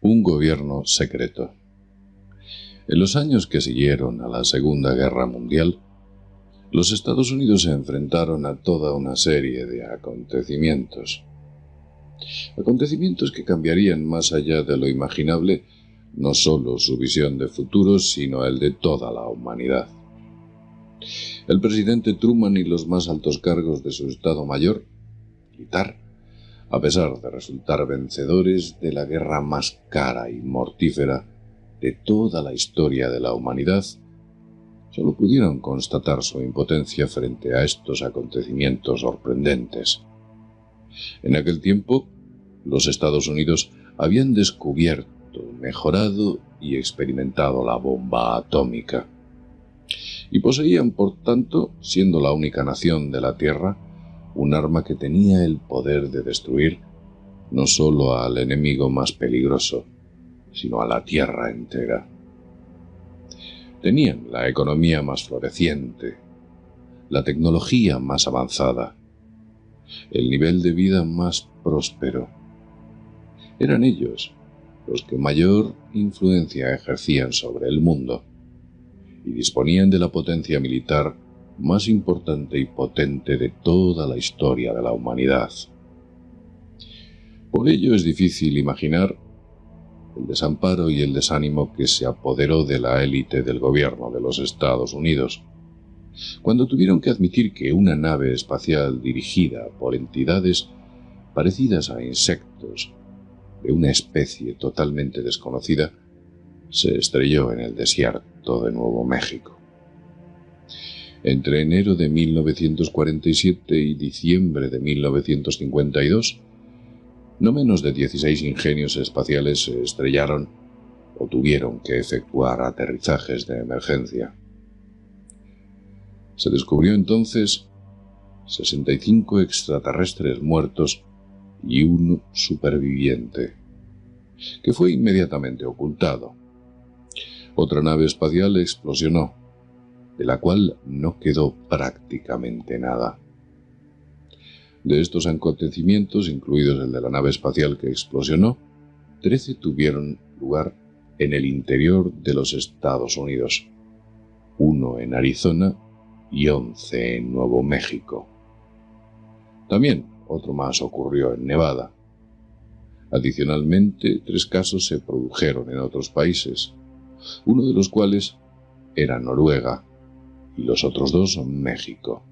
Un gobierno secreto. En los años que siguieron a la Segunda Guerra Mundial, los Estados Unidos se enfrentaron a toda una serie de acontecimientos. Acontecimientos que cambiarían más allá de lo imaginable no solo su visión de futuro, sino el de toda la humanidad. El presidente Truman y los más altos cargos de su Estado Mayor militar, a pesar de resultar vencedores de la guerra más cara y mortífera de toda la historia de la humanidad, solo pudieron constatar su impotencia frente a estos acontecimientos sorprendentes. En aquel tiempo, los Estados Unidos habían descubierto, mejorado y experimentado la bomba atómica, y poseían, por tanto, siendo la única nación de la Tierra, un arma que tenía el poder de destruir no solo al enemigo más peligroso, sino a la Tierra entera. Tenían la economía más floreciente, la tecnología más avanzada, el nivel de vida más próspero. Eran ellos los que mayor influencia ejercían sobre el mundo y disponían de la potencia militar más importante y potente de toda la historia de la humanidad. Por ello es difícil imaginar el desamparo y el desánimo que se apoderó de la élite del gobierno de los Estados Unidos, cuando tuvieron que admitir que una nave espacial dirigida por entidades parecidas a insectos de una especie totalmente desconocida se estrelló en el desierto de Nuevo México. Entre enero de 1947 y diciembre de 1952, no menos de 16 ingenios espaciales se estrellaron o tuvieron que efectuar aterrizajes de emergencia. Se descubrió entonces 65 extraterrestres muertos y un superviviente, que fue inmediatamente ocultado. Otra nave espacial explosionó, de la cual no quedó prácticamente nada. De estos acontecimientos, incluidos el de la nave espacial que explosionó, 13 tuvieron lugar en el interior de los Estados Unidos, 1 en Arizona y 11 en Nuevo México. También otro más ocurrió en Nevada. Adicionalmente, 3 casos se produjeron en otros países, uno de los cuales era Noruega y los otros 2 México.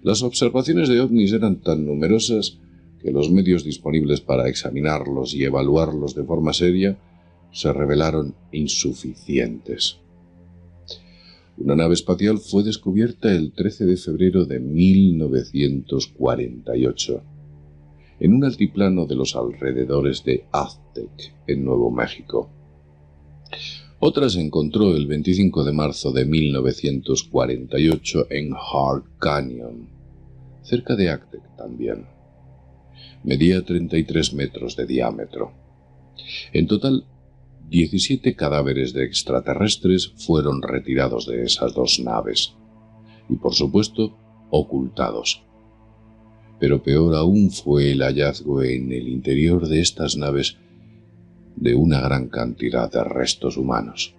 Las observaciones de ovnis eran tan numerosas que los medios disponibles para examinarlos y evaluarlos de forma seria se revelaron insuficientes. Una nave espacial fue descubierta el 13 de febrero de 1948 en un altiplano de los alrededores de Aztec, en Nuevo México. Otra se encontró el 25 de marzo de 1948 en Hart Canyon, cerca de Aztec también. Medía 33 metros de diámetro. En total, 17 cadáveres de extraterrestres fueron retirados de esas 2 naves y, por supuesto, ocultados. Pero peor aún fue el hallazgo en el interior de estas naves de una gran cantidad de restos humanos.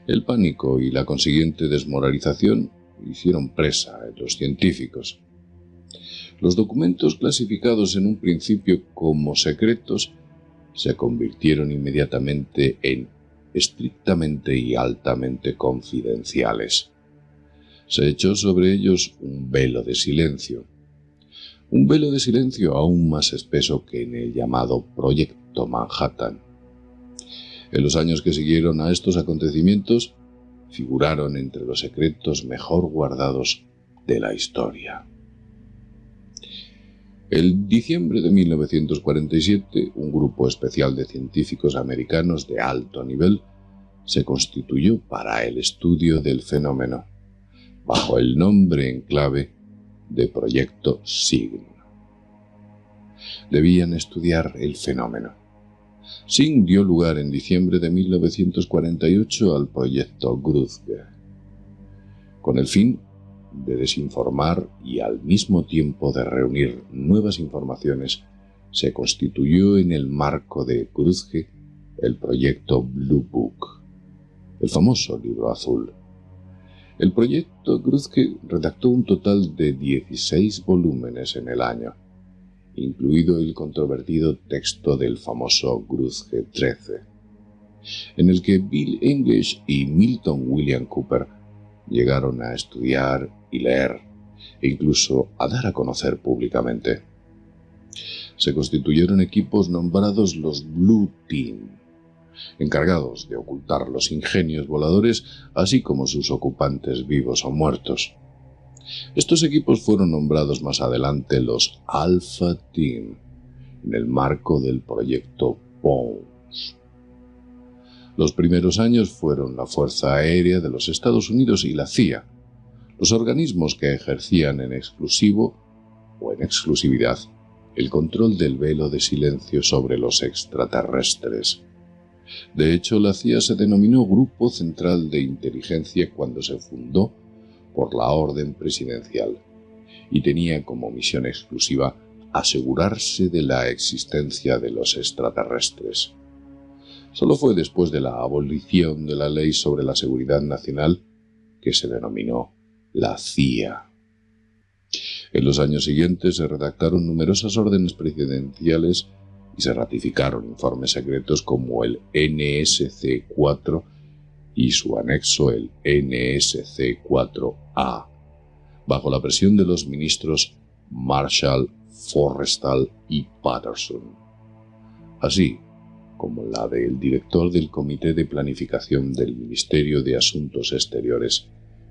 El pánico y la consiguiente desmoralización hicieron presa a los científicos. Los documentos clasificados en un principio como secretos se convirtieron inmediatamente en estrictamente y altamente confidenciales. Se echó sobre ellos un velo de silencio aún más espeso que en el llamado Proyecto Manhattan. En los años que siguieron a estos acontecimientos, figuraron entre los secretos mejor guardados de la historia. En diciembre de 1947, un grupo especial de científicos americanos de alto nivel se constituyó para el estudio del fenómeno, bajo el nombre en clave de Proyecto Sign. Debían estudiar el fenómeno. Sign dio lugar en diciembre de 1948 al Proyecto Grudge, con el fin de desinformar y al mismo tiempo de reunir nuevas informaciones se constituyó en el marco de Grudge el proyecto Blue Book, el famoso libro azul. El proyecto Grudge redactó un total de 16 volúmenes en el año, incluido el controvertido texto del famoso Grudge 13, en el que Bill English y Milton William Cooper llegaron a estudiar y leer, e incluso a dar a conocer públicamente. Se constituyeron equipos nombrados los Blue Team, encargados de ocultar los ingenios voladores, así como sus ocupantes vivos o muertos. Estos equipos fueron nombrados más adelante los Alpha Team, en el marco del proyecto Bones. Los primeros años fueron la Fuerza Aérea de los Estados Unidos y la CIA, los organismos que ejercían en exclusivo o en exclusividad el control del velo de silencio sobre los extraterrestres. De hecho, la CIA se denominó Grupo Central de Inteligencia cuando se fundó por la orden presidencial y tenía como misión exclusiva asegurarse de la existencia de los extraterrestres. Solo fue después de la abolición de la Ley sobre la Seguridad Nacional que se denominó la CIA. En los años siguientes se redactaron numerosas órdenes presidenciales y se ratificaron informes secretos como el NSC-4 y su anexo el NSC-4A, bajo la presión de los ministros Marshall, Forrestal y Patterson, así como la del director del Comité de Planificación del Ministerio de Asuntos Exteriores,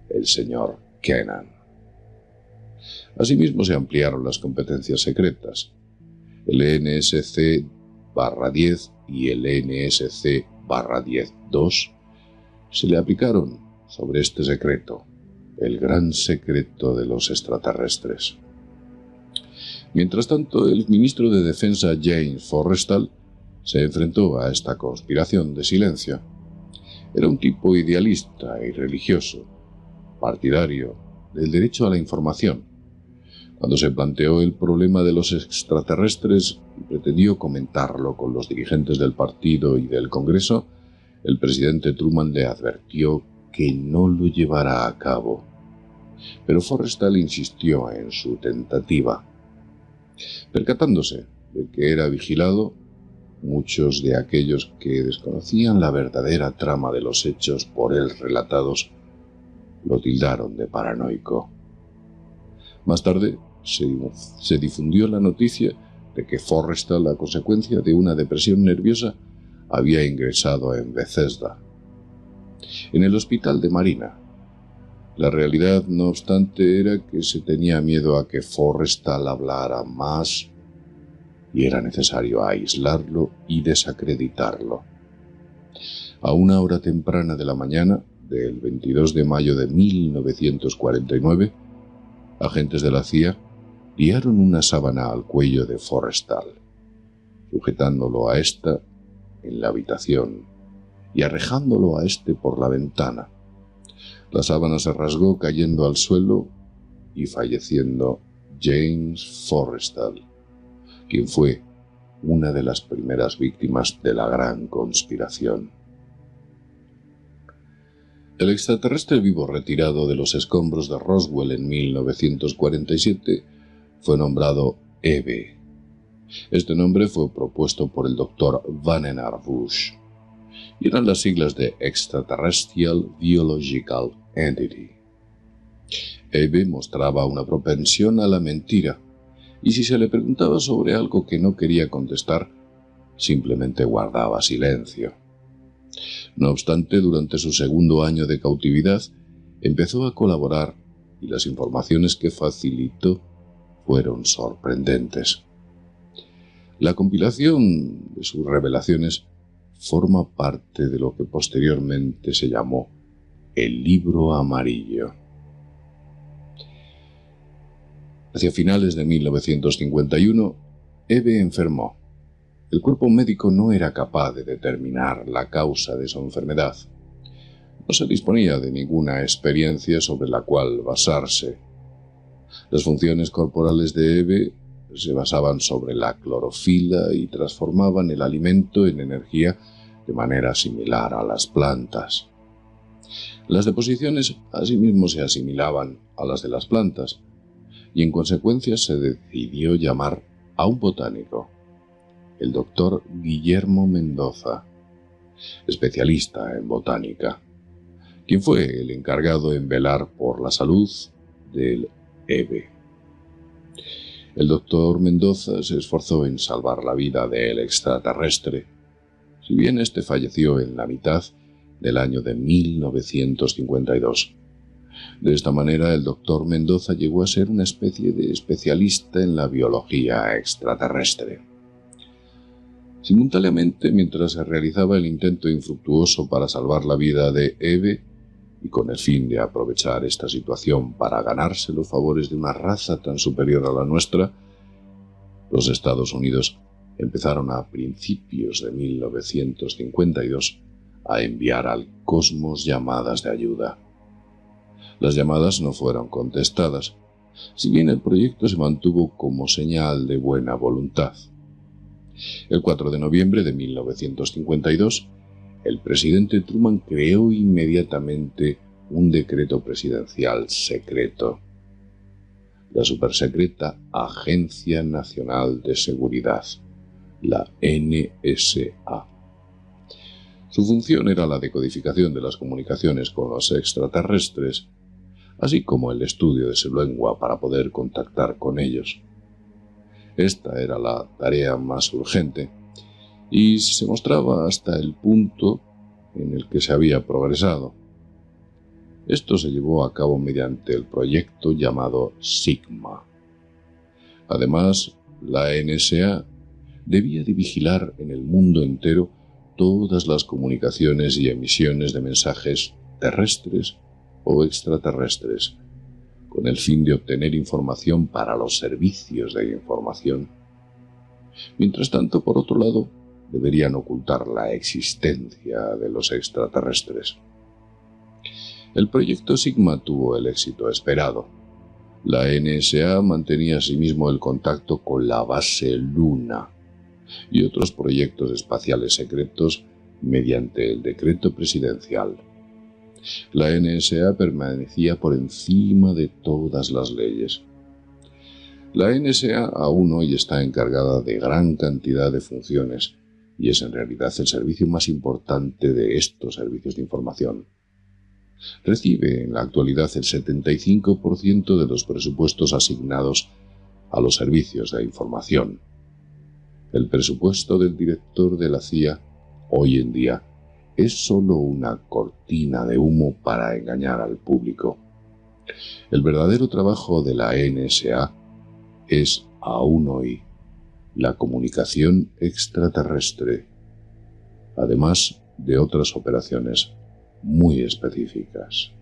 el señor Kennan. Asimismo se ampliaron las competencias secretas. El NSC-10 y el NSC-10-2 se le aplicaron sobre este secreto, el gran secreto de los extraterrestres. Mientras tanto, el ministro de Defensa James Forrestal se enfrentó a esta conspiración de silencio. Era un tipo idealista y religioso, partidario del derecho a la información. Cuando se planteó el problema de los extraterrestres y pretendió comentarlo con los dirigentes del partido y del Congreso, el presidente Truman le advirtió que no lo llevara a cabo. Pero Forrestal insistió en su tentativa. Percatándose de que era vigilado, muchos de aquellos que desconocían la verdadera trama de los hechos por él relatados lo tildaron de paranoico. Más tarde se difundió la noticia de que Forrestal, a consecuencia de una depresión nerviosa, había ingresado en Bethesda, en el hospital de Marina. La realidad, no obstante, era que se tenía miedo a que Forrestal hablara más y era necesario aislarlo y desacreditarlo. A una hora temprana de la mañana del 22 de mayo de 1949, agentes de la CIA liaron una sábana al cuello de Forrestal, sujetándolo a ésta en la habitación y arrejándolo a éste por la ventana. La sábana se rasgó cayendo al suelo y falleciendo James Forrestal, quien fue una de las primeras víctimas de la gran conspiración. El extraterrestre vivo retirado de los escombros de Roswell en 1947 fue nombrado EBE. Este nombre fue propuesto por el Dr. Vannevar Bush y eran las siglas de Extraterrestrial Biological Entity. EBE mostraba una propensión a la mentira, y si se le preguntaba sobre algo que no quería contestar, simplemente guardaba silencio. No obstante, durante su segundo año de cautividad, empezó a colaborar y las informaciones que facilitó fueron sorprendentes. La compilación de sus revelaciones forma parte de lo que posteriormente se llamó el Libro Amarillo. Hacia finales de 1951, EBE enfermó. El cuerpo médico no era capaz de determinar la causa de su enfermedad. No se disponía de ninguna experiencia sobre la cual basarse. Las funciones corporales de EBE se basaban sobre la clorofila y transformaban el alimento en energía de manera similar a las plantas. Las deposiciones asimismo se asimilaban a las de las plantas, y en consecuencia se decidió llamar a un botánico, el doctor Guillermo Mendoza, especialista en botánica, quien fue el encargado en velar por la salud del hebe. El doctor Mendoza se esforzó en salvar la vida del extraterrestre, si bien éste falleció en la mitad del año de 1952. De esta manera, el doctor Mendoza llegó a ser una especie de especialista en la biología extraterrestre. Simultáneamente, mientras se realizaba el intento infructuoso para salvar la vida de Eve, y con el fin de aprovechar esta situación para ganarse los favores de una raza tan superior a la nuestra, los Estados Unidos empezaron a principios de 1952 a enviar al cosmos llamadas de ayuda. Las llamadas no fueron contestadas, si bien el proyecto se mantuvo como señal de buena voluntad. El 4 de noviembre de 1952, el presidente Truman creó inmediatamente un decreto presidencial secreto, la supersecreta Agencia Nacional de Seguridad, la NSA. Su función era la decodificación de las comunicaciones con los extraterrestres, así como el estudio de su lengua para poder contactar con ellos. Esta era la tarea más urgente, y se mostraba hasta el punto en el que se había progresado. Esto se llevó a cabo mediante el proyecto llamado Sigma. Además, la NSA debía de vigilar en el mundo entero todas las comunicaciones y emisiones de mensajes terrestres o extraterrestres, con el fin de obtener información para los servicios de información. Mientras tanto, por otro lado, deberían ocultar la existencia de los extraterrestres. El proyecto Sigma tuvo el éxito esperado. La NSA mantenía asimismo el contacto con la base Luna y otros proyectos espaciales secretos mediante el decreto presidencial. La NSA permanecía por encima de todas las leyes. La NSA aún hoy está encargada de gran cantidad de funciones y es en realidad el servicio más importante de estos servicios de información. Recibe en la actualidad el 75% de los presupuestos asignados a los servicios de información. El presupuesto del director de la CIA hoy en día es solo una cortina de humo para engañar al público. El verdadero trabajo de la NSA es aún hoy la comunicación extraterrestre, además de otras operaciones muy específicas.